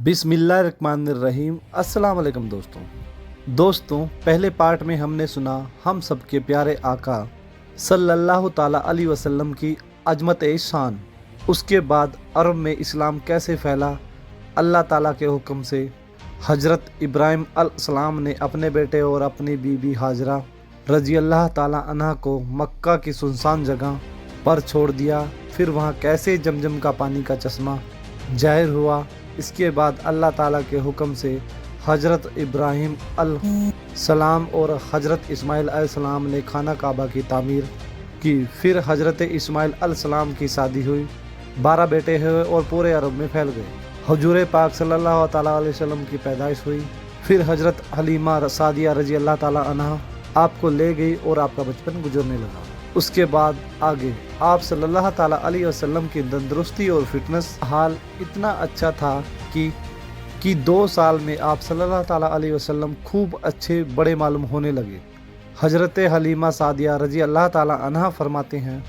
बिस्मिल्लाहिर्रहमानिर्रहीम। अस्सलाम वालेकुम दोस्तों, पहले पार्ट में हमने सुना हम सब के प्यारे आका सल्लल्लाहु ताला अलैहि वसल्लम की अजमत शान। उसके बाद अरब में इस्लाम कैसे फैला। अल्लाह ताला के हुक्म से हजरत इब्राहिम अलैहिस्सलाम ने अपने बेटे और अपनी बीबी हाजरा रजी अल्लाह ताला अन्हा को मक्का की सुनसान जगह पर छोड़ दिया। फिर वहाँ कैसे जमजम का पानी का चश्मा जाहिर हुआ। इसके बाद अल्लाह ताला के हुक्म से हजरत इब्राहिम अलैहिस्सलाम और हजरत इस्माइल अलैहिस्सलाम ने खाना काबा की तामीर की। फिर हजरत इस्माइल अलैहिस्सलाम की शादी हुई, 12 बेटे हुए और पूरे अरब में फैल गए। हुजूर पाक सल्लल्लाहु ताला अलैहि वसल्लम की पैदाइश हुई। फिर हजरत हलीमा सादिया रजी अल्लाह ताला अन्हा आपको ले गई और आपका बचपन गुजरने लगा। उसके बाद आगे आप सल्लल्लाहु ताला अलैहि वसल्लम की तंदुरुस्ती और फिटनेस हाल इतना अच्छा था कि 2 साल में आप सल्लल्लाहु ताला अलैहि वसल्लम खूब अच्छे बड़े मालूम होने लगे। हजरत हलीमा सादिया रजी अल्लाह ताला अन्हा फरमाते हैं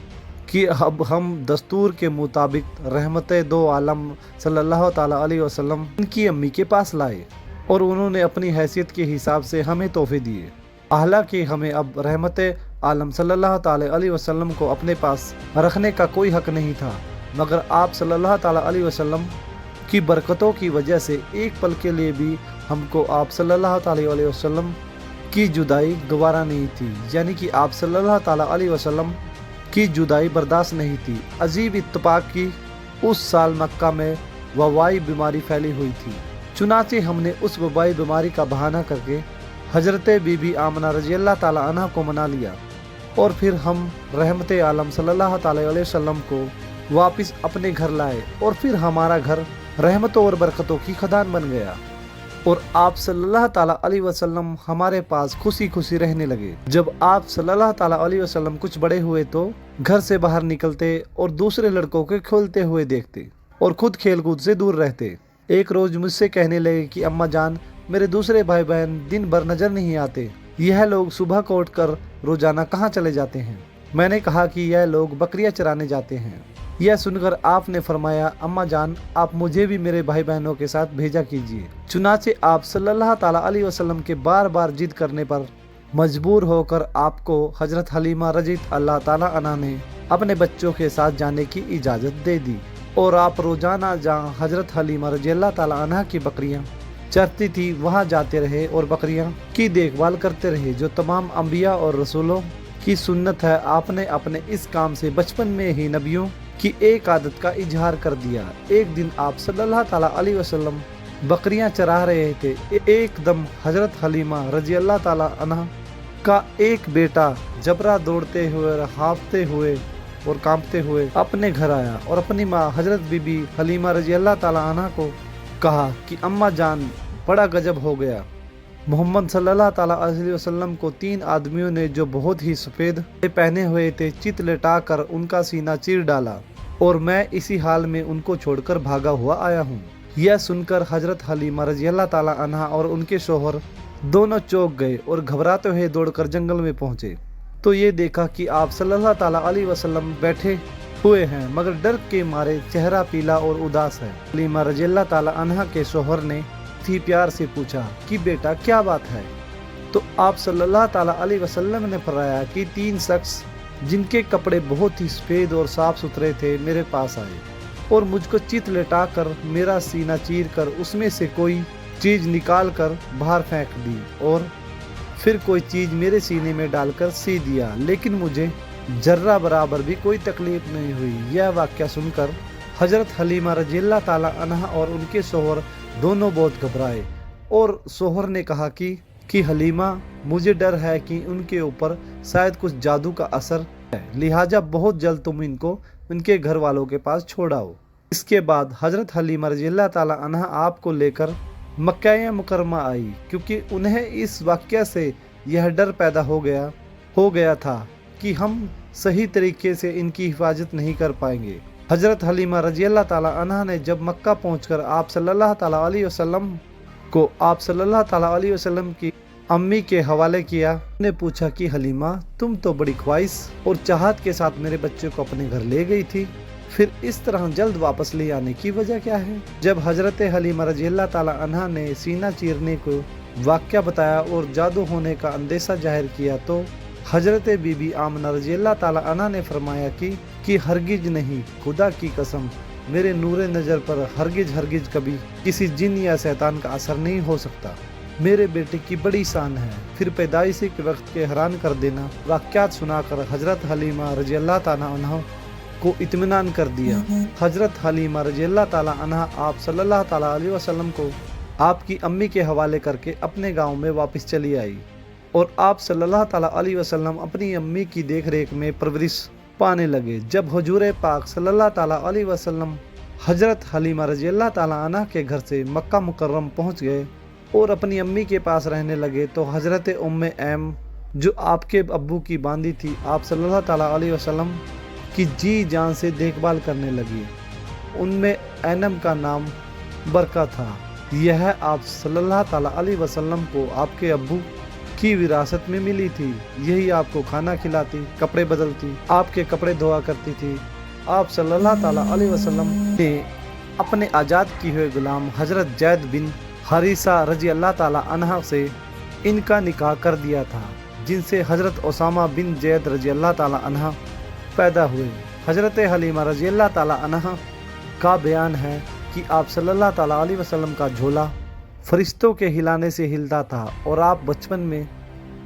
कि अब हम दस्तूर के मुताबिक रहमत दो आलम सल्लल्लाहु ताला अलैहि वसल्लम इनकी अम्मी के पास लाए और उन्होंने अपनी हैसियत के हिसाब से हमें तोहफे दिए। हालांकि हमें अब रहमत आलम सल्लल्लाहु ताला अलैहि वसल्लम को अपने पास रखने का कोई हक नहीं था, मगर आप सल्लल्लाहु ताला अलैहि वसल्लम की बरकतों की वजह से एक पल के लिए भी हमको आप सल्लल्लाहु ताला अलैहि वसल्लम की जुदाई गवारा नहीं थी। यानी कि आप सल्लल्लाहु ताला अलैहि वसल्लम की जुदाई बर्दाश्त नहीं थी। अजीब इत्तेफाक की उस साल मक्का में वबाई बीमारी फैली हुई थी। चुनाचे हमने उस वबाई बीमारी का बहाना करके हजरत बीबी आमना रजी अल्लाह ताला अन्हा को मना लिया और फिर हम रहमत आलम सल्लल्लाहु ताला अलैहि वसल्लम को वापस अपने घर लाए और फिर हमारा घर रहमतों और बरकतों की खदान बन गया और आप सल्लल्लाहु ताला अलैहि वसल्लम हमारे पास खुशी खुशी रहने लगे। जब आप सल्लल्लाहु ताला अलैहि वसल्लम कुछ बड़े हुए तो घर से बाहर निकलते और दूसरे लड़कों के खेलते हुए देखते और खुद खेल कूद से दूर रहते। एक रोज मुझसे कहने लगे कि अम्मा जान, मेरे दूसरे भाई बहन दिन भर नजर नहीं आते, यह लोग सुबह को उठकर रोजाना कहाँ चले जाते हैं। मैंने कहा कि यह लोग बकरियां चराने जाते हैं। यह सुनकर आपने फरमाया, अम्मा जान आप मुझे भी मेरे भाई बहनों के साथ भेजा कीजिए। चुनाचे आप सल्लल्लाहु ताला अलैहि वसल्लम के बार बार जिद करने पर मजबूर होकर आपको हजरत हलीमा रजी अल्लाह ताला अन्हा ने अपने बच्चों के साथ जाने की इजाज़त दे दी और आप रोजाना जहाँ हजरत हलीमा रजी अल्लाह ताला अन्हा की बकरियाँ चरती थी वहाँ जाते रहे और बकरियां की देखभाल करते रहे, जो तमाम अंबिया और रसूलों की सुन्नत है। आपने अपने इस काम से बचपन में ही नबियों की एक आदत का इजहार कर दिया। एक दिन आप सल्लल्लाहु ताला अलैहि वसल्लम बकरियां चरा रहे थे। एकदम हजरत हलीमा रजी अल्लाह ताला अन्हा का एक बेटा जबरा दौड़ते हुए, हाँफते हुए और कांपते हुए अपने घर आया और अपनी माँ हजरत बीबी हलीमा रजी अल्लाह ताला अन्हा को कहा कि अम्मा जान बड़ा गजब हो गया। मोहम्मद सल्लल्लाहु ताला अलैहि वसल्लम को 3 आदमियों ने जो बहुत ही सफ़ेद पहने हुए थे चित लेटा कर उनका सीना चीर डाला और मैं इसी हाल में उनको छोड़कर भागा हुआ आया हूँ। यह सुनकर हजरत हलीमा रजी अल्लाह ताला अन्हा और उनके शोहर दोनों चौंक गए और घबराते हुए दौड़कर जंगल में पहुँचे तो ये देखा कि आप सल्लल्लाहु ताला अलैहि वसल्लम बैठे हुए हैं, मगर डर के मारे चेहरा पीला और उदास है। हलीमा रजी अल्लाह ताला अन्हा के शोहर ने थी प्यार से पूछा कि बेटा क्या बात है। तो आप सल्लल्लाहु ताला अलैहि वसल्लम ने फरमाया कि 3 शख्स जिनके कपड़े बहुत ही सफ़ेद और साफ सुथरे थे मेरे पास आए और मुझको चित लेटा कर मेरा सीना चीर कर उसमें से कोई चीज़ निकाल कर बाहर फेंक दी और फिर कोई चीज़ मेरे सीने में डालकर सी दिया, लेकिन मुझे जर्रा बराबर भी कोई तकलीफ नहीं हुई। यह वाक़या सुनकर हजरत हलीमा रजी अल्लाह ताला अन्हा और उनके शोहर दोनों बहुत घबराए और शोहर ने कहा कि हलीमा मुझे डर है कि उनके ऊपर शायद कुछ जादू का असर है, लिहाजा बहुत जल्द तुम इनको उनके घर वालों के पास छोड़ाओ। इसके बाद हजरत हलीमा रजी अल्लाह ताला अन्हा आपको लेकर मक्का मुकरमा आई, क्योंकि उन्हें इस वाक़या से यह डर पैदा हो गया था कि हम सही तरीके से इनकी हिफाजत नहीं कर पाएंगे। हजरत हलीमा रजी अल्लाह ताला अन्हा ने जब मक्का पहुंचकर आप सल्लल्लाहु ताला अलैहि वसल्लम को आप सल्लल्लाहु ताला अलैहि वसल्लम की अम्मी के हवाले किया। ने पूछा कि हलीमा तुम तो बड़ी ख्वाहिश और चाहत के साथ मेरे बच्चे को अपने घर ले गई थी, फिर इस तरह जल्द वापस ले आने की वजह क्या है? जब हजरत हलीमा रजी अल्लाह ताला अन्हा ने सीना चीरने को वाक़या बताया और जादू होने का अंदेशा जाहिर किया तो हजरत बीबी आमना रजी अल्लाह ताला अन्हा ने फरमाया कि हरगिज नहीं, खुदा की कसम, मेरे नूरे नज़र पर हरगिज कभी किसी जिन या शैतान का असर नहीं हो सकता। मेरे बेटे की बड़ी शान है। फिर पैदाइशी के वक्त के हैरान कर देना वाक़यात सुनाकर हजरत हलीमा रजी अल्लाह ताला अन्हा को इत्मीनान कर दिया। हजरत हलीमा रजी अल्लाह ताला अन्हा आप सल्लल्लाहु ताला अलैहि वसल्लम को आपकी अम्मी के हवाले करके अपने गांव में वापस चली आई और आप सल्लल्लाहु ताला अलैहि वसल्लम अपनी अम्मी की देखरेख में परवरिश पाने लगे। जब हुजूर पाक सल्लल्लाहु ताला अलैहि वसल्लम हजरत हलीमा रजी अल्लाह ताला अन्हा के घर से मक्का मुकर्रम पहुँच गए और अपनी अम्मी के पास रहने लगे तो हजरत उम्मे ऐम जो आपके अब्बू की बांदी थी, आप सल्लल्लाहु ताला अलैहि वसल्लम की जी जान से देखभाल करने लगी। उनमें ऐनम का नाम बरका था। यह आप सल्लल्लाहु ताला अलैहि वसल्लम को आपके अब्बू की विरासत में मिली थी। यही आपको खाना खिलाती, कपड़े बदलती, आपके कपड़े धोआ करती थी। आप सल्लल्लाहु ताला अलैहि वसल्लम ने अपने आज़ाद किए हुए गुलाम हजरत जैद बिन हारिसा रजी अल्लाह ताला अन्हा से इनका निकाह कर दिया था, जिनसे हजरत उसामा बिन जैद रजी अल्लाह ताला अन्हा पैदा हुए। हजरत हलीमा रजी अल्लाह ताला अन्हा का बयान है कि आप सल्लल्लाहु ताला अलैहि वसल्लम का झोला फरिश्तों के हिलाने से हिलता था और आप बचपन में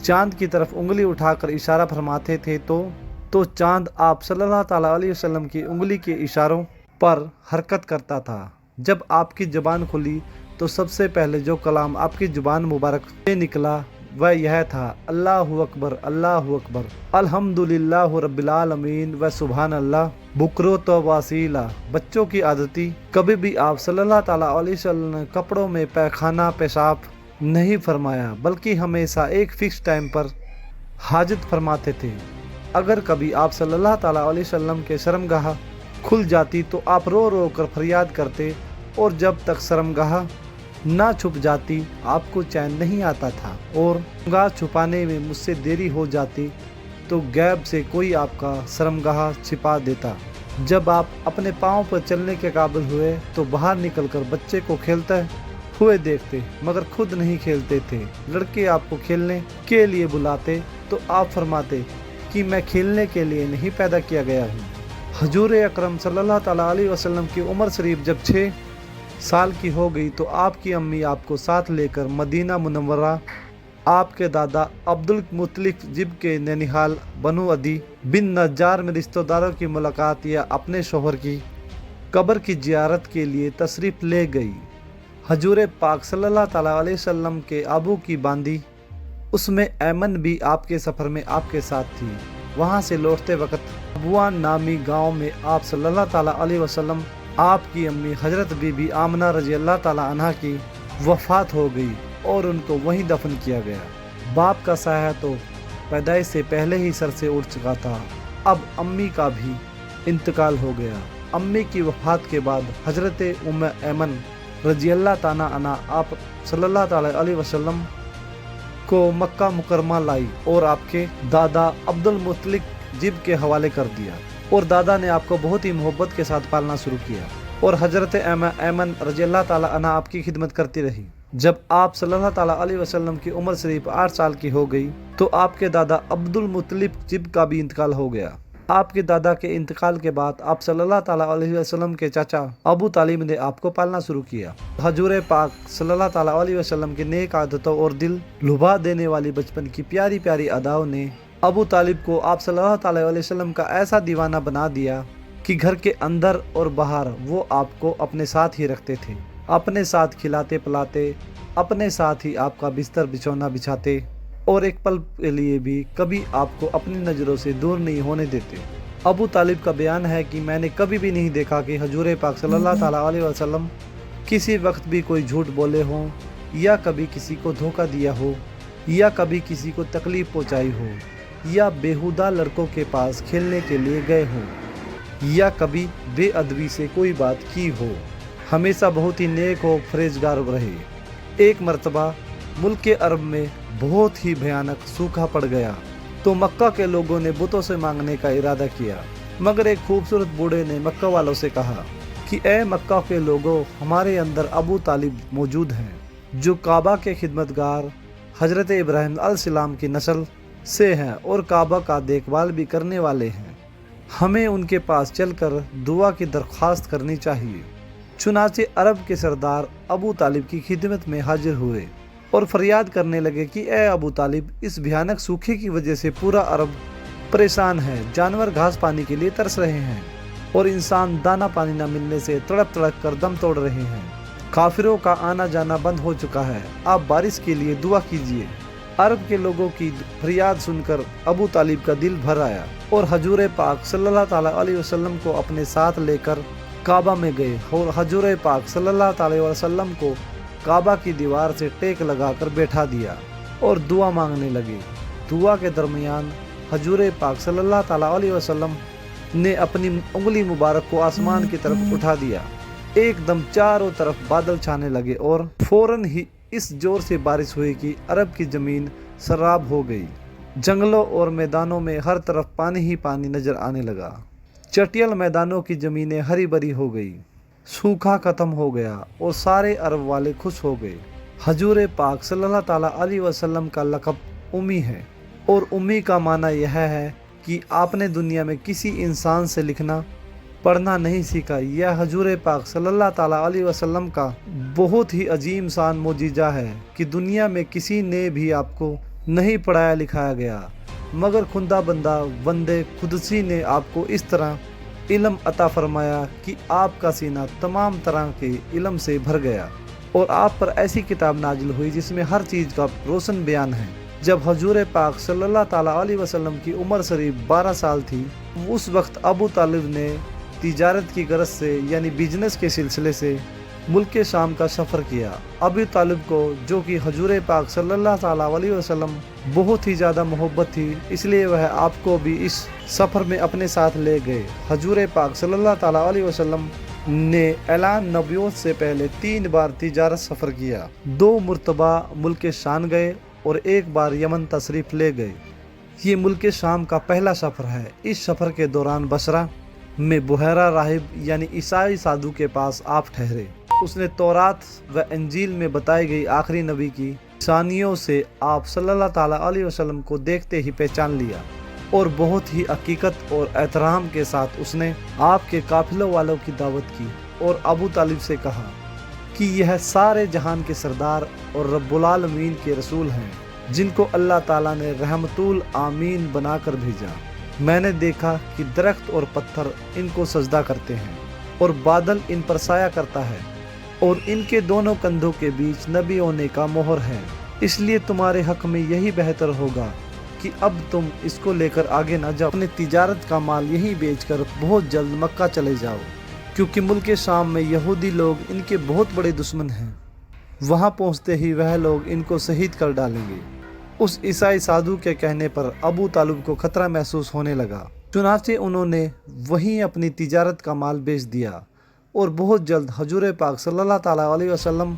चांद की तरफ उंगली उठाकर इशारा फरमाते थे तो चांद आप सल्लल्लाहु ताला अलैहि वसल्लम की उंगली के इशारों पर हरकत करता था। जब आपकी ज़ुबान खुली तो सबसे पहले जो कलाम आपकी ज़ुबान मुबारक से निकला वह यह था, अल्लाहु अकबर, अल्लाहु अकबर, अल्हम्दुलिल्लाह रब्बिल आलमीन व सुभान अल्लाह बुकरो तो वासीला। बच्चों की आदती कभी भी आप सल्लल्लाहु ताला अलैहि वसल्लम ने कपड़ों में पैखाना पेशाब नहीं फरमाया, बल्कि हमेशा एक फिक्स टाइम पर हाजत फरमाते थे। अगर कभी आप सल्लल्लाहु ताला अलैहि वसल्लम के शर्मगाह खुल जाती तो आप रो रो कर फरियाद करते और जब तक शर्मगाह ना छुप जाती आपको चैन नहीं आता था और शर्मगाह छुपाने में मुझसे देरी हो जाती तो गैब से कोई आपका शर्मगाह छिपा देता। जब आप अपने पाँव पर चलने के काबिल हुए तो बाहर निकलकर बच्चे को खेलते हुए देखते मगर खुद नहीं खेलते थे। लड़के आपको खेलने के लिए बुलाते तो आप फरमाते कि मैं खेलने के लिए नहीं पैदा किया गया हूँ। हजूर अकरम सल्लल्लाहु ताला अलैहि वसल्लम की उम्र शरीफ जब 6 साल की हो गई तो आपकी अम्मी आपको साथ लेकर मदीना मुनव्वरा आपके दादा अब्दुल मुत्तलिफ जिब के ननिहाल बनु अदी बिन नज्जार में रिश्तेदारों की मुलाकात या अपने शोहर की कब्र की जियारत के लिए तशरीफ़ ले गई। हजूर पाक सल्लल्लाहु ताला अलैहि वसल्लम के अबू की बांदी उसमें ऐमन भी आपके सफ़र में आपके साथ थी। वहाँ से लौटते वक्त अबुआन नामी गांव में आप सल्लल्लाहु ताला अलैहि वसल्लम आपकी अम्मी हजरत बीबी आमना रजी अल्लाह ताला अन्हा की वफ़ात हो गई और उनको वहीं दफन किया गया। बाप का साया तो पैदाइश से पहले ही सर से उड़ चुका था। अब अम्मी का भी इंतकाल हो गया। अम्मी की वफ़ात के बाद हजरत उम्मे ऐमन रजी अल्लाह ताला अन्हा आप सल्लल्लाहु ताला अलैहि वसल्लम को मक्का मुकरमा लाई और आपके दादा अब्दुल मुत्तलिफ जिब के हवाले कर दिया और दादा ने आपको बहुत ही मोहब्बत के साथ पालना शुरू किया और हजरत ऐमन रजी अल्लाह ताला अन्हा आपकी खिदमत करती रही। जब आप सल्लल्लाहु ताला अलैहि वसल्लम की उम्र शरीफ 8 साल की हो गई तो आपके दादा अब्दुल मुत्तलिफ जिब का भी इंतकाल हो गया। आपके दादा के इंतकाल के बाद आप सल्लल्लाहु ताला अलैहि वसल्लम के चाचा अबू तालिब ने आपको पालना शुरू किया। हजूर पाक सल्लल्लाहु ताला अलैहि वसल्लम की नेक आदतों और दिल लुभा देने वाली बचपन की प्यारी प्यारी अदाओं ने अबू तालिब को आप सल्लल्लाहु ताला अलैहि वसल्लम का ऐसा दीवाना बना दिया कि घर के अंदर और बाहर वो आपको अपने साथ ही रखते थे, अपने साथ खिलाते पिलाते, अपने साथ ही आपका बिस्तर बिछौना बिछाते और एक पल के लिए भी कभी आपको अपनी नज़रों से दूर नहीं होने देते। अबू तालिब का बयान है कि मैंने कभी भी नहीं देखा कि हजूर पाक सल्लल्लाहु ताला अलैहि वसल्लम किसी वक्त भी कोई झूठ बोले हों या कभी किसी को धोखा दिया हो या कभी किसी को तकलीफ पहुंचाई हो या बेहुदा लड़कों के पास खेलने के लिए गए हों या कभी बेअदबी से कोई बात की हो। हमेशा बहुत ही नेक और फरेजगार रहे। एक मर्तबा मुल्क अरब में बहुत ही भयानक सूखा पड़ गया तो मक्का के लोगों ने बुतों से मांगने का इरादा किया। मगर एक खूबसूरत बूढ़े ने मक्का वालों से कहा कि ए मक्का के लोगों, हमारे अंदर अबू तालिब मौजूद हैं जो काबा के खिदमतगार हजरत इब्राहिम अलैहिस्सलाम की नस्ल से हैं और काबा का देखभाल भी करने वाले हैं। हमें उनके पास चलकर दुआ की दरख्वास्त करनी चाहिए। चुनाचे अरब के सरदार अबू तालिब की खिदमत में हाजिर हुए और फरियाद करने लगे कि ए अबू तालिब, इस भयानक सूखे की वजह से पूरा अरब परेशान है। जानवर घास पानी के लिए तरस रहे हैं और इंसान दाना पानी न मिलने से तड़प तड़प कर दम तोड़ रहे हैं। काफिरों का आना जाना बंद हो चुका है। आप बारिश के लिए दुआ कीजिए। अरब के लोगों की फरियाद सुनकर अबू तालिब का दिल भर आया और हजूर पाक सल्लल्लाहु ताला अलैहि वसल्लम को अपने साथ लेकर काबा में गए और हजूर पाक सल्लल्लाहु ताला अलैहि वसल्लम को काबा की दीवार से टेक लगाकर बैठा दिया और दुआ मांगने लगे। दुआ के दरमियान हजूर पाक सल्लल्लाहु ताला अलैहि वसल्लम ने अपनी उंगली मुबारक को आसमान की तरफ उठा दिया। एकदम चारों तरफ बादल छाने लगे और फौरन ही इस जोर से बारिश हुई कि अरब की ज़मीन सराब हो गई। जंगलों और मैदानों में हर तरफ पानी ही पानी नजर आने लगा। चटियल मैदानों की ज़मीनें हरी भरी हो गई। सूखा ख़त्म हो गया और सारे अरब वाले खुश हो गए। हजूर पाक सल्लल्लाहु ताला अलैहि वसल्लम का लक़ब उम्मी है और उम्मी का माना यह है कि आपने दुनिया में किसी इंसान से लिखना पढ़ना नहीं सीखा। यह हजूर पाक सल्लल्लाहु ताला अलैहि वसल्लम का बहुत ही अजीम शान मोजीज़ा है कि दुनिया में किसी ने भी आपको नहीं पढ़ाया लिखाया गया, मगर खुदा बंदा वंदे खुदसी ने आपको इस तरह इल्म अता फरमाया कि आपका सीना तमाम तरह के इल्म से भर गया और आप पर ऐसी किताब नाजिल हुई जिसमें हर चीज़ का रोशन बयान है। जब हजूर पाक सल्लल्लाहु ताला अलैहि वसल्लम की उम्र करीब 12 साल थी, उस वक्त अबू तालिब ने तिजारत की गरज से यानी बिजनेस के सिलसिले से मुल्क शाम का सफ़र किया। अबू तालिब को, जो कि हजूर पाक सल्लल्लाहु ताला अलैहि वसल्लम बहुत ही ज़्यादा मोहब्बत थी, इसलिए वह आपको भी इस सफ़र में अपने साथ ले गए। हजूर पाक सल्लल्लाहु ताला अलैहि वसल्लम ने ऐलान नबूवत से पहले 3 बार तिजारत सफ़र किया। 2 मरतबा मुल्क शाम गए और 1 बार यमन तशरीफ़ ले गए। ये मुल्क शाम का पहला सफ़र है। इस सफ़र के दौरान बसरा में बुहैरा राहिब यानी ईसाई साधु के पास आप ठहरे। उसने तौरात व इंजील में बताई गई आखिरी नबी की निशानियों से आप सल्लल्लाहु ताला अलैहि वसल्लम को देखते ही पहचान लिया और बहुत ही हकीकत और एहतराम के साथ उसने आपके काफिलों वालों की दावत की और अबू तालिब से कहा कि यह सारे जहान के सरदार और रब्बुल आलमीन के रसूल हैं, जिनको अल्लाह ताला ने रहमतुल आमीन बनाकर भेजा। मैंने देखा कि दरख्त और पत्थर इनको सजदा करते हैं और बादल इन पर साया करता है और इनके दोनों कंधों के बीच नबी होने का मोहर है। इसलिए तुम्हारे हक में यही बेहतर होगा कि अब तुम इसको लेकर आगे ना जाओ, अपने तिजारत का माल यहीं बेचकर बहुत जल्द मक्का चले जाओ, क्योंकि मुल्क शाम में यहूदी लोग इनके बहुत बड़े दुश्मन हैं। वहाँ पहुँचते ही वह लोग इनको शहीद कर डालेंगे। उस ईसाई साधु के कहने पर अबू तालिब को खतरा महसूस होने लगा। चुनाचे उन्होंने वहीं अपनी तिजारत का माल बेच दिया और बहुत जल्द हजूर पाक सल्लल्लाहु ताला अलैहि वसल्लम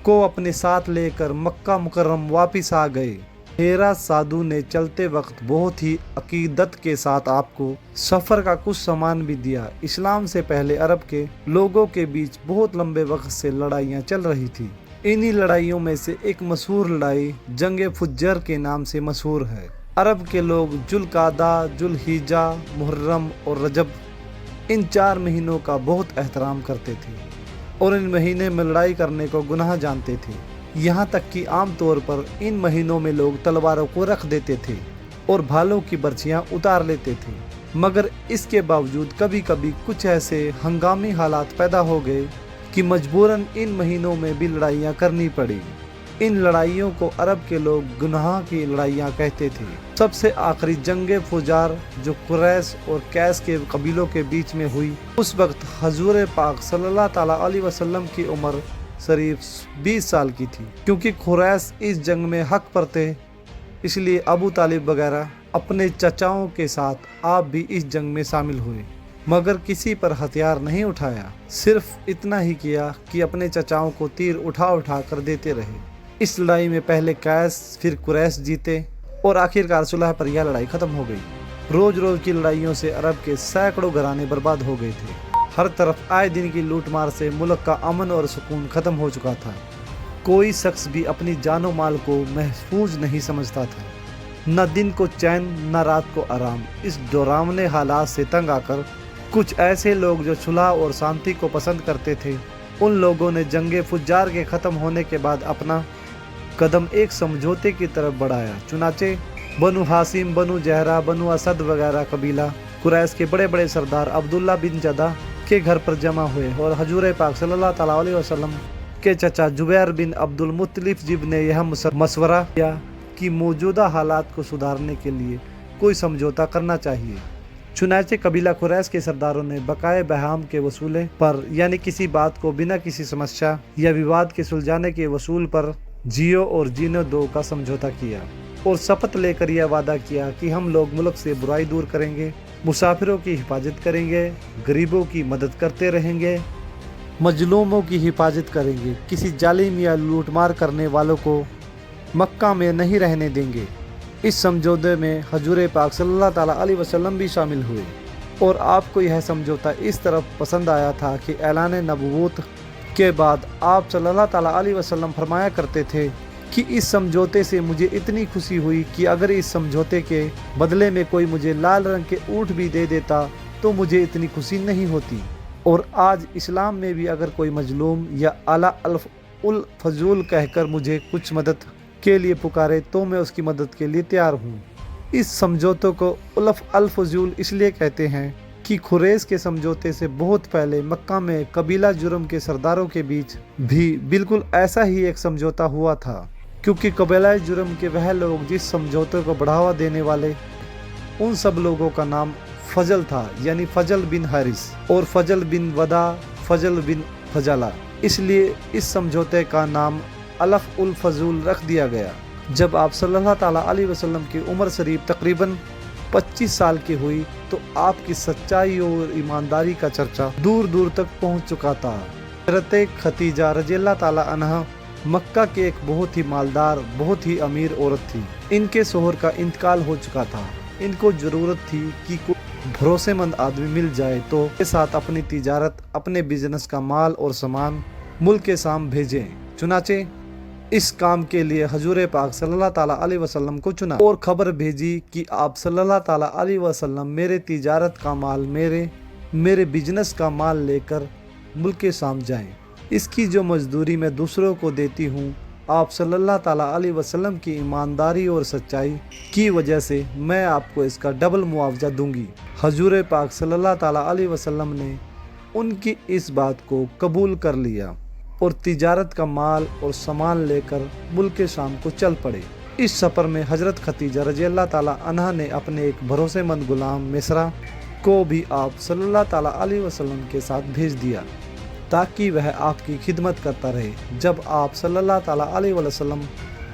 को अपने साथ लेकर मक्का मुकर्रम वापस आ गए। हेरा साधु ने चलते वक्त बहुत ही अकीदत के साथ आपको सफ़र का कुछ सामान भी दिया। इस्लाम से पहले अरब के लोगों के बीच बहुत लंबे वक्त से लड़ाइयाँ चल रही थी। इन्हीं लड़ाइयों में से एक मशहूर लड़ाई जंग फुज्जर के नाम से मशहूर है। अरब के लोग जुल्कादा, जुल्हिजा, मुहर्रम और रजब इन 4 महीनों का बहुत एहतराम करते थे और इन महीने में लड़ाई करने को गुनाह जानते थे। यहाँ तक कि आम तौर पर इन महीनों में लोग तलवारों को रख देते थे और भालों की बर्छियाँ उतार लेते थे। मगर इसके बावजूद कभी कभी कुछ ऐसे हंगामी हालात पैदा हो गए कि मजबूरन इन महीनों में भी लड़ाइयाँ करनी पड़ी। इन लड़ाइयों को अरब के लोग गुनाह की लड़ाइयाँ कहते थे। सबसे आखिरी जंग फुजार जो कुरैश और कैस के कबीलों के बीच में हुई, उस वक्त हजूर पाक सल्लल्लाहु ताला अलैहि वसल्लम की उम्र करीब 20 साल की थी। क्योंकि कुरैश इस जंग में हक पर थे, इसलिए अबू तालिब वगैरह अपने चचाओं के साथ आप भी इस जंग में शामिल हुए, मगर किसी पर हथियार नहीं उठाया। सिर्फ इतना ही किया कि अपने चचाओं को तीर उठा कर देते रहे। इस लड़ाई में पहले कैस फिर कुरैश जीते और आखिरकार सुलह पर यह लड़ाई खत्म हो गई। रोज रोज की लड़ाइयों से अरब के सैकड़ों घराने बर्बाद हो गए थे। हर तरफ आए दिन की लूटमार से मुल्क का अमन और सुकून खत्म हो चुका था। कोई शख्स भी अपनी जानो माल को महफूज नहीं समझता था। न दिन को चैन न रात को आराम। इस डरावने हालात से तंग आकर कुछ ऐसे लोग जो सुलह और शांति को पसंद करते थे, उन लोगों ने जंगे फुज्जार के ख़त्म होने के बाद अपना कदम एक समझौते की तरफ बढ़ाया। चुनाचे बनु हासिम, बनु जहरा, बनु असद वगैरह कबीला कुरैश के बड़े बड़े सरदार अब्दुल्ला बिन जदा के घर पर जमा हुए और हजूर पाक सल्लल्लाहु अलैहि वसल्लम के चचा जुबैर बिन अब्दुल मुत्तलिफ जिब ने यह मशवरा किया कि मौजूदा हालात को सुधारने के लिए कोई समझौता करना चाहिए। चुनाचे कबीला कुरैश के सरदारों ने बकाए बहाम के वसूले पर, यानी किसी बात को बिना किसी समस्या या विवाद के सुलझाने के वसूल पर जियो और जीनो दो का समझौता किया और शपथ लेकर यह वादा किया कि हम लोग मुल्क से बुराई दूर करेंगे, मुसाफिरों की हिफाजत करेंगे, गरीबों की मदद करते रहेंगे, मजलूमों की हिफाजत करेंगे, किसी जालिम या लूटमार करने वालों को मक्का में नहीं रहने देंगे। इस समझौते में हजूर पाक सल्लल्लाहु अलैहि वसल्लम भी शामिल हुए और आपको यह समझौता इस तरफ पसंद आया था कि ऐलान नबूवत के बाद आप सल्लल्लाहु अलैहि वसल्लम फरमाया करते थे कि इस समझौते से मुझे इतनी खुशी हुई कि अगर इस समझौते के बदले में कोई मुझे लाल रंग के ऊँट भी दे देता तो मुझे इतनी खुशी नहीं होती। और आज इस्लाम में भी अगर कोई मजलूम या आला उल फजूल कहकर मुझे कुछ मदद के लिए पुकारे तो मैं उसकी मदद के लिए तैयार हूँ। इस समझौते को उल्फ अल फजूल इसलिए कहते हैं कि खुरैश के समझौते से बहुत पहले मक्का में कबीला जुर्म के सरदारों के बीच भी बिल्कुल ऐसा ही एक समझौता हुआ था, क्योंकि कबीला जुर्म के वह लोग जिस समझौते को बढ़ावा देने वाले उन सब लोगों का नाम फजल था, यानी फजल बिन हारिस और फजल बिन वदा, फजल बिन फजला। इसलिए इस समझौते का नाम अलफ उल फजूल रख दिया गया। जब आप सल्लल्लाहु अलैहि वसल्लम की उम्र शरीफ तकरीबन 25 साल की हुई तो आपकी सच्चाई और ईमानदारी का चर्चा दूर दूर तक पहुंच चुका था। हज़रत खदीजा रज़ियल्लाहु ताला अन्हा मक्का के एक बहुत ही मालदार, बहुत ही अमीर औरत थी। इनके शोहर का इंतकाल हो चुका था। इनको ज़रूरत थी कि कोई भरोसेमंद आदमी मिल जाए तो के साथ अपनी तिजारत, अपने बिजनेस का माल और सामान मुल्क के शाम भेजें। चुनाचे इस काम के लिए हजूर पाक सल्लल्लाहु अलैहि वसल्लम को चुना और खबर भेजी कि आप सल्लल्लाहु अलैहि वसल्लम मेरे तिजारत का माल, मेरे बिजनेस का माल लेकर मुल्क के शाम जाएं। इसकी जो मजदूरी मैं दूसरों को देती हूँ, आप सल्लल्लाहु अलैहि वसल्लम की ईमानदारी और सच्चाई की वजह से मैं आपको इसका डबल मुआवजा दूंगी। हजूर पाक सल्लल्लाहु अलैहि वसल्लम ने उनकी इस बात को कबूल कर लिया और तिजारत का माल और सामान लेकर मुल्क के शाम को चल पड़े। इस सफ़र में हज़रत खदीजा रज़ियल्लाहु ताला अन्हा ने अपने एक भरोसेमंद गुलाम मिस्रा को भी आप सल्लल्लाहु अलैहि वसल्लम के साथ भेज दिया ताकि वह आपकी खिदमत करता रहे। जब आप सल्लल्लाहु अलैहि वसल्लम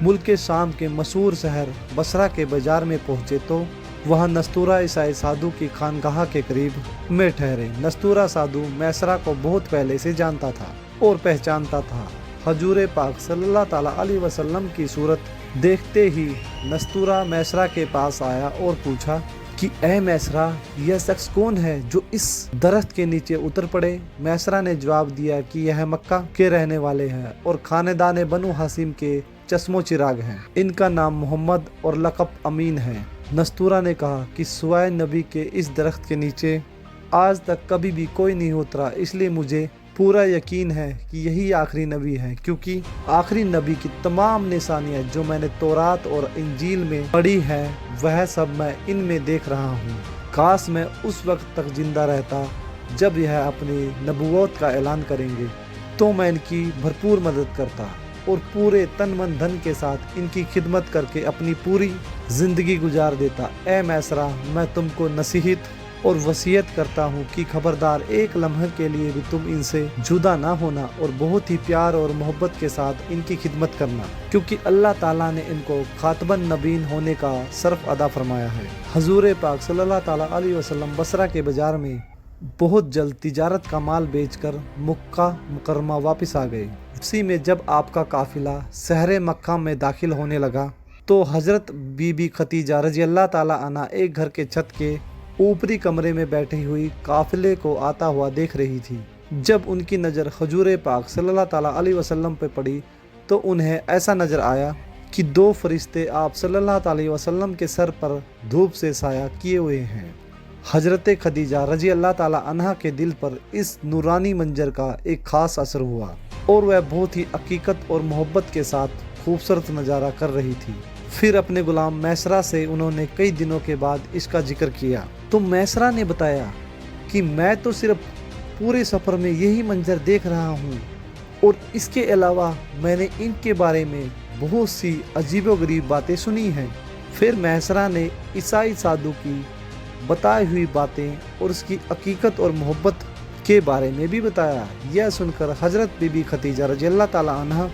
मुल्क के शाम के मशहूर शहर बसरा के बाज़ार में पहुँचे तो वहाँ नस्तूरा ईसाई साधु की खानगाह के करीब में ठहरे। नस्तूरा साधु मैसरा को बहुत पहले से जानता था और पहचानता था। हजूर पाक सल्लल्लाहु अलैहि वसल्लम की सूरत देखते ही नस्तूरा मैसरा के पास आया और पूछा कि ए मैसरा, यह शख्स कौन है जो इस दरख्त के नीचे उतर पड़े? मैसरा ने जवाब दिया कि यह मक्का के रहने वाले हैं और खानेदान बनु हासिम के चश्मो चिराग हैं। इनका नाम मोहम्मद और लक़ब अमीन है। नस्तूरा ने कहा कि सिवाय नबी के इस दरख्त के नीचे आज तक कभी भी कोई नहीं उतरा, इसलिए मुझे पूरा यकीन है कि यही आखिरी नबी है, क्योंकि आखिरी नबी की तमाम निशानियाँ जो मैंने तौरात और इंजील में पढ़ी है वह सब मैं इनमें देख रहा हूँ। काश मैं उस वक्त तक जिंदा रहता जब यह अपनी नबूवत का ऐलान करेंगे, तो मैं इनकी भरपूर मदद करता और पूरे तन मन धन के साथ इनकी खिदमत करके अपनी पूरी ज़िंदगी गुजार देता। ए मैसरा, मैं तुमको नसीहत और वसीयत करता हूँ कि खबरदार एक लम्हे के लिए भी तुम इनसे जुदा ना होना और बहुत ही प्यार और मोहब्बत के साथ इनकी खिदमत करना, क्योंकि अल्लाह ताला ने इनको खातबन नबीन होने का शर्फ अदा फरमाया है। हजूर पाक सल्लल्लाहु अलैहि वसल्लम बसरा के बाज़ार में बहुत जल्द तिजारत का माल बेचकर मक्का मुकरमा वापस आ गए। उसी में जब आपका काफिला शहर मक्का में दाखिल होने लगा तो हज़रत बीबी खतीजा रजी अल्लाह ताला अन्हा एक घर के छत के ऊपरी कमरे में बैठी हुई काफिले को आता हुआ देख रही थी। जब उनकी नज़र हुजूर पाक सल्लल्लाहु ताला अलैहि वसल्लम पे पड़ी तो उन्हें ऐसा नज़र आया कि दो फरिश्ते आप सल्लल्लाहु अलैहि वसल्लम के सर पर धूप से साया किए हुए हैं। हज़रत खदीजा रजी अल्लाह ताला अन्हा के दिल पर इस नूरानी मंजर का एक ख़ास असर हुआ और वह बहुत ही हकीकत और मोहब्बत के साथ खूबसूरत नज़ारा कर रही थी। फिर अपने गुलाम मैसरा से उन्होंने कई दिनों के बाद इसका जिक्र किया तो मैसरा ने बताया कि मैं तो सिर्फ पूरे सफ़र में यही मंजर देख रहा हूँ और इसके अलावा मैंने इनके बारे में बहुत सी अजीबोगरीब बातें सुनी हैं। फिर मैसरा ने ईसाई साधु की बताई हुई बातें और उसकी हकीकत और मोहब्बत के बारे में भी बताया। यह सुनकर हज़रत बीबी खतीजा रज़ी अल्लाह ताला अन्हा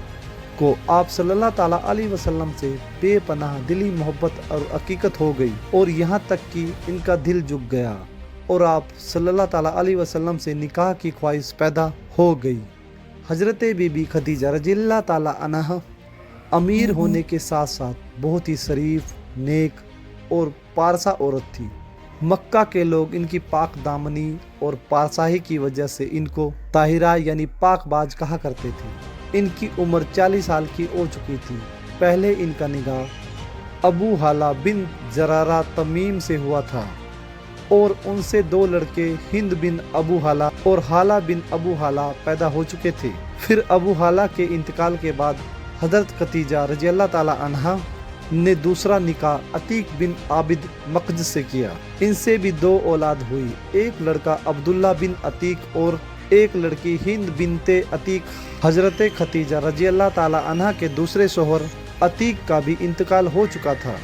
को आप सल्लल्लाहु ताला अलैहि वसल्लम से बेपनाह दिली मोहब्बत और हकीकत हो गई और यहाँ तक कि इनका दिल झुक गया और आप सल्लल्लाहु ताला अलैहि वसल्लम से निकाह की ख्वाहिश पैदा हो गई। हज़रत बीबी खदीजा रज़ी अल्लाह ताला अन्हा अमीर होने के साथ साथ बहुत ही शरीफ, नेक और पारसा औरत थी। मक्का के लोग इनकी पाक दामनी और पारसाही की वजह से इनको ताहिरा यानी पाकबाज कहा करते थे। इनकी उम्र 40 साल की हो चुकी थी। पहले इनका निकाह अबू हाला बिन जरारा तमीम से हुआ था और उनसे दो लड़के हिंद बिन अबू हाला और हाला बिन अबू हाला पैदा हो चुके थे। फिर अबू हाला के इंतकाल के बाद हज़रत खतीजा रज़ी अल्लाह ताला अन्हा ने दूसरा निकाह अतीक बिन आबिद मकज से किया। इनसे भी दो औलाद हुई, एक लड़का अब्दुल्ला बिन अतीक और एक लड़की हिंद बिनते अतीक। हज़रत खतीजा रज़ी अल्लाह ताला अन्हा के दूसरे शोहर अतीक का भी इंतकाल हो चुका था।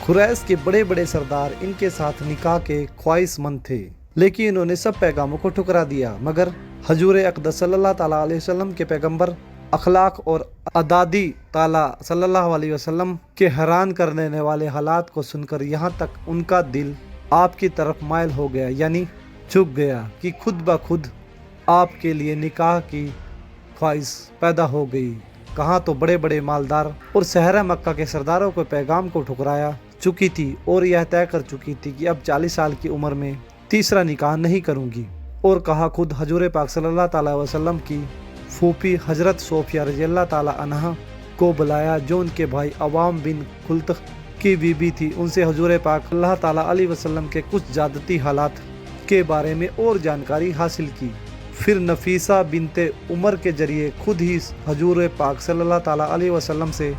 खुरैश के बड़े बड़े सरदार इनके साथ निकाह के ख्वाहिशमंद थे, लेकिन इन्होंने सब पैगामों को ठुकरा दिया। मगर हजूर अक़दस सल्लल्लाहु ताला अलैहि वसल्लम के पैगंबर अखलाक और अदादी ताला सल्लल्लाहु अलैहि वसल्लम के हैरान कर देने वाले हालात को सुनकर यहाँ तक उनका दिल आपकी तरफ मायल हो गया, यानी झुक गया कि खुद ब खुद आपके लिए निकाह की ख्वाहिश पैदा हो गई। कहाँ तो बड़े बड़े मालदार और सहरा मक्का के सरदारों को पैगाम को ठुकराया चुकी थी और यह तय कर चुकी थी कि अब 40 साल की उम्र में तीसरा निकाह नहीं करूँगी। और कहा खुद हजूर पाक सल्लल्लाहु अलैहि वसल्लम की फूफी हज़रत सोफिया रज़ी अल्लाह ताला अन्हा को बुलाया, जो उनके भाई अवाम बिन खुल्त की बीबी थी। उनसे हजूर पाक सल्लल्लाहु ताला अलैहि वसल्लम के कुछ ज़्यादती हालात के बारे में और जानकारी हासिल की। फिर नफीसा बिनते उमर के जरिए खुद ही हजूर पाक सल्लल्लाहु ताला अलैहि वसल्लम से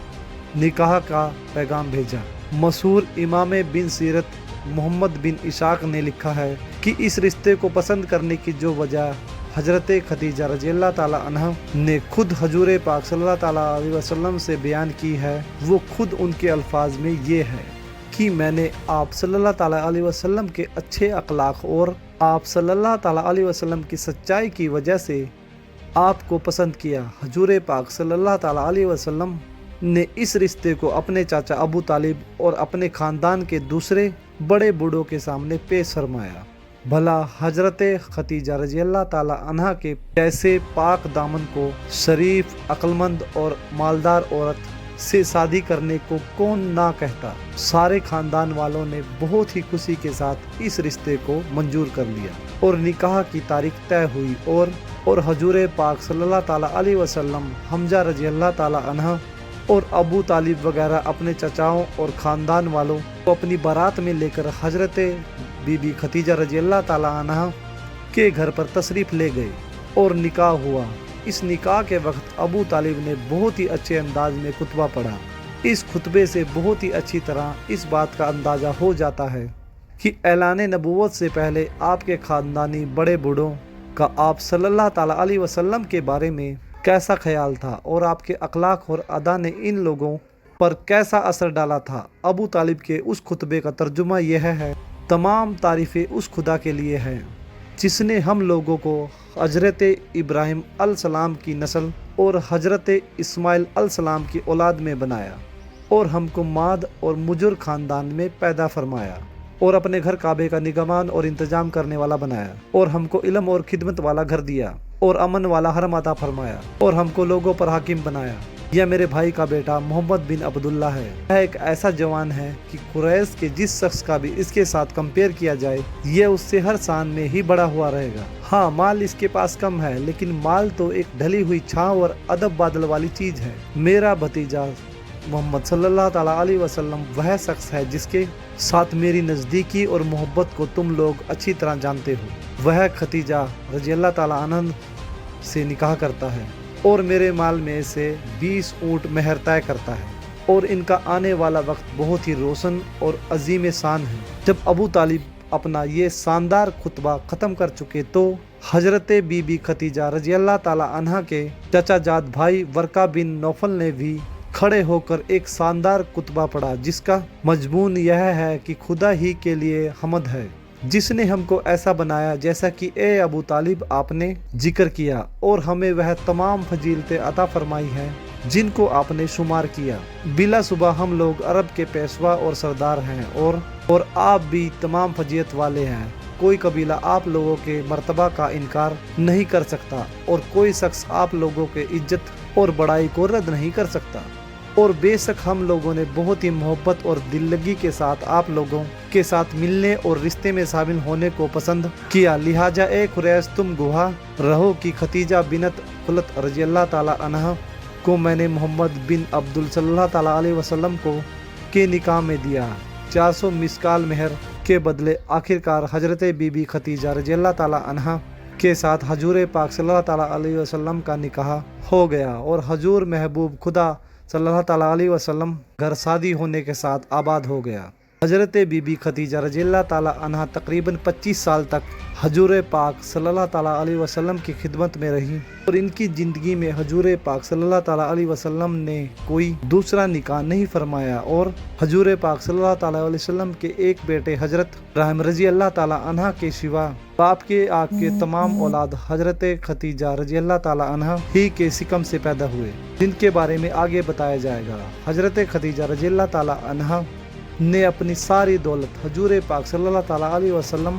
निकाह का पैगाम भेजा। मशहूर इमाम बिन सीरत मोहम्मद बिन इशाक ने लिखा है कि इस रिश्ते को पसंद करने की जो वजह हज़रत खदीजा रज़ी अल्लाह ताला अन्हा ने खुद हजूर पाक सल्लल्लाहु ताला अलैहि वसल्लम से बयान की है, वो खुद उनके अल्फाज में ये है कि मैंने आप सल्लल्लाहु ताला अलैहि वसल्लम के अच्छे अखलाक और आप सल्लल्लाहु ताला अलैहि वसल्लम की सच्चाई की वजह से आपको पसंद किया। हजूर पाक सल्लल्लाहु ताला अलैहि वसल्लम ने इस रिश्ते को अपने चाचा अबू तालिब और अपने ख़ानदान के दूसरे बड़े बूढ़ों के सामने पेश फरमाया। भला हज़रत खतीजा रज़ी अल्लाह ताला अन्हा के जैसे पाक दामन को शरीफ, अक्लमंद और मालदार औरत से शादी करने को कौन ना कहता। सारे खानदान वालों ने बहुत ही खुशी के साथ इस रिश्ते को मंजूर कर लिया और निकाह की तारीख तय हुई और हजूर पाक सल्लल्लाहु ताला अलैहि वसल्लम, हमजा रज़ी अल्लाह ताला अन्हा और अबू तालिब वगैरह अपने चचाओं और ख़ानदान वालों को अपनी बारात में लेकर हज़रत बीबी खतीजा रज़ी अल्लाह ताला अन्हा के घर पर तशरीफ़ ले गए और निकाह हुआ। इस निकाह के वक्त अबू तालिब ने बहुत ही अच्छे अंदाज में खुतबा पढ़ा। इस खुतबे से बहुत ही अच्छी तरह इस बात का अंदाज़ा हो जाता है कि ऐलान नबूवत से पहले आपके ख़ानदानी बड़े बूढ़ों का आप सल्लल्लाहु ताला अलैहि वसल्लम के बारे में कैसा ख्याल था और आपके अखलाक और अदा ने इन लोगों पर कैसा असर डाला था। अबू तालिब के उस खुतबे का तर्जुमा यह है, तमाम तारीफ़ें उस खुदा के लिए हैं जिसने हम लोगों को हज़रत इब्राहिम अलैहिस्सलाम की नस्ल और हज़रत इस्माइल अलैहिस्सलाम की औलाद में बनाया और हमको माद और मुजुर ख़ानदान में पैदा फरमाया और अपने घर काबे का निगमान और इंतज़ाम करने वाला बनाया और हमको इल्म और खिदमत वाला घर दिया और अमन वाला हरम अता फरमाया और हमको लोगों पर हाकिम बनाया यह मेरे भाई का बेटा मोहम्मद बिन अब्दुल्ला है। यह एक ऐसा जवान है कि कुरैश के जिस शख्स का भी इसके साथ कंपेयर किया जाए, यह उससे हर शान में ही बड़ा हुआ रहेगा। हाँ, माल इसके पास कम है, लेकिन माल तो एक ढली हुई छांव और अदब बादल वाली चीज है। मेरा भतीजा मोहम्मद सल्लल्लाहु ताला अलैहि वसल्लम वह शख्स है जिसके साथ मेरी नज़दीकी और मोहब्बत को तुम लोग अच्छी तरह जानते हो। वह खतीजा रज़ियल्लाहु ताला अन्हा से निकाह करता है और मेरे माल में से 20 ऊँट मेहर तय करता है, और इनका आने वाला वक्त बहुत ही रोशन और अजीम शान है। जब अबू तालिब अपना ये शानदार खुतबा ख़त्म कर चुके तो हजरत बीबी खतीजा रज़ियल्लाहु ताला अन्हा के चचा जाद भाई वर्का बिन नौफल ने भी खड़े होकर एक शानदार खुतबा पढ़ा, जिसका मजमून यह है कि खुदा ही के लिए हमद है जिसने हमको ऐसा बनाया जैसा कि ए अबू तालिब आपने जिक्र किया, और हमें वह तमाम फजीलतें अता फरमाई हैं जिनको आपने शुमार किया। बिला सुबह हम लोग अरब के पेशवा और सरदार हैं, और आप भी तमाम फजीयत वाले हैं। कोई कबीला आप लोगों के मर्तबा का इनकार नहीं कर सकता, और कोई शख्स आप लोगों के इज्जत और बड़ाई को रद्द नहीं कर सकता। और बेशक हम लोगों ने बहुत ही मोहब्बत और दिललगी के साथ आप लोगों के साथ मिलने और रिश्ते में शामिल होने को पसंद किया। लिहाजा ए कुरैश तुम गवाह रहो कि खतीजा बिनत खुलत रज़ियल्लाहु ताला अन्हा को मैंने मोहम्मद बिन अब्दुल सल्लल्लाहु ताला अलैहि वसल्लम को के निकाह में दिया। 400 मिस्काल मेहर के बदले आखिरकार हजरत बीबी खतीजा रज़ियल्लाहु ताला अन्हा के साथ हजूर पाक सल्लल्लाहु ताला अलैहि वसल्लम का निकाह हो गया, और हजूर महबूब खुदा सल्लल्लाहु ताला अलैहि वसल्लम घर शादी होने के साथ आबाद हो गया। हजरत बीबी खतीजा रज़ियल्लाहु ताला अन्हा तकरीबन 25 साल तक हजूर पाक सल्लल्लाहु ताला अलैहि वसल्लम की खिदमत में रही, और इनकी ज़िंदगी में हजूर पाक सल्लल्लाहु ताला अलैहि वसल्लम ने कोई दूसरा निकाह नहीं फरमाया, और हजूर पाक सल्लल्लाहु ताला अलैहि वसल्लम के एक बेटे हजरत इब्राहिम रज़ियल्लाहु ताला अन्हा के सिवा बाप के आग के तमाम औलाद हजरत खतीजा रज़ियल्लाहु ताला अन्हा ही के सिकम से पैदा हुए, जिनके बारे में आगे बताया जाएगा। हजरत खतीजा रज़ियल्लाहु ताला अन्हा ने अपनी सारी दौलत हजूर पाक सल्लल्लाहु ताला अलैहि वसल्लम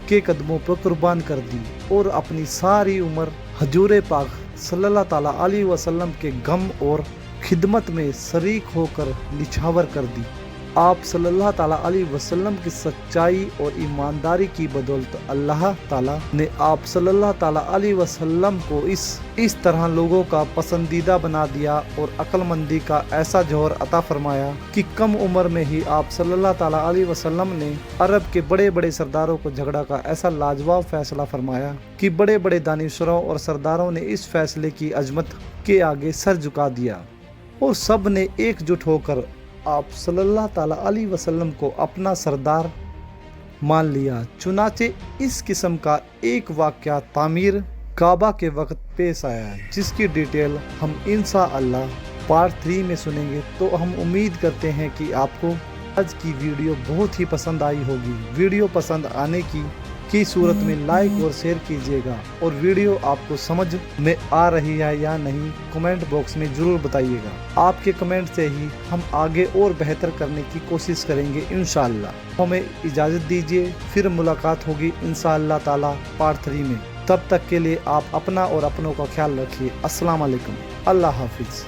के कदमों पर कुर्बान कर दी, और अपनी सारी उम्र हजूर पाक सल्लल्लाहु ताला अलैहि वसल्लम के गम और खिदमत में शरीक होकर निछावर कर दी। आप सल्लल्लाहु ताला अलैहि वसल्लम की सच्चाई और ईमानदारी की बदौलत अल्लाह ताला ने आप सल्लल्लाहु ताला अलैहि वसल्लम को इस तरह लोगों का पसंदीदा बना दिया, और अक्लमंदी का ऐसा जौहर अता फरमाया कि कम उम्र में ही आप सल्लल्लाहु ताला अलैहि वसल्लम ने अरब के बड़े बड़े सरदारों को झगड़ा का ऐसा लाजवाब फैसला फरमाया कि बड़े बड़े दानिशरों और सरदारों ने इस फैसले की अजमत के आगे सर झुका दिया, और सब ने एकजुट होकर आप सल्लल्लाहु ताला अलैहि वसल्लम को अपना सरदार मान लिया। चुनाचे इस किस्म का एक वाक़या तामीर काबा के वक्त पेश आया, जिसकी डिटेल हम इंशाअल्लाह पार्ट 3 में सुनेंगे। तो हम उम्मीद करते हैं कि आपको आज की वीडियो बहुत ही पसंद आई होगी। वीडियो पसंद आने की सूरत में लाइक और शेयर कीजिएगा, और वीडियो आपको समझ में आ रही है या नहीं कमेंट बॉक्स में ज़रूर बताइएगा। आपके कमेंट से ही हम आगे और बेहतर करने की कोशिश करेंगे इंशाअल्लाह। हमें इजाज़त दीजिए, फिर मुलाकात होगी इंशाअल्लाह ताला पार्ट 3 में। तब तक के लिए आप अपना और अपनों का ख्याल रखिए। अस्सलाम वालेकुम, अल्लाह हाफिज़।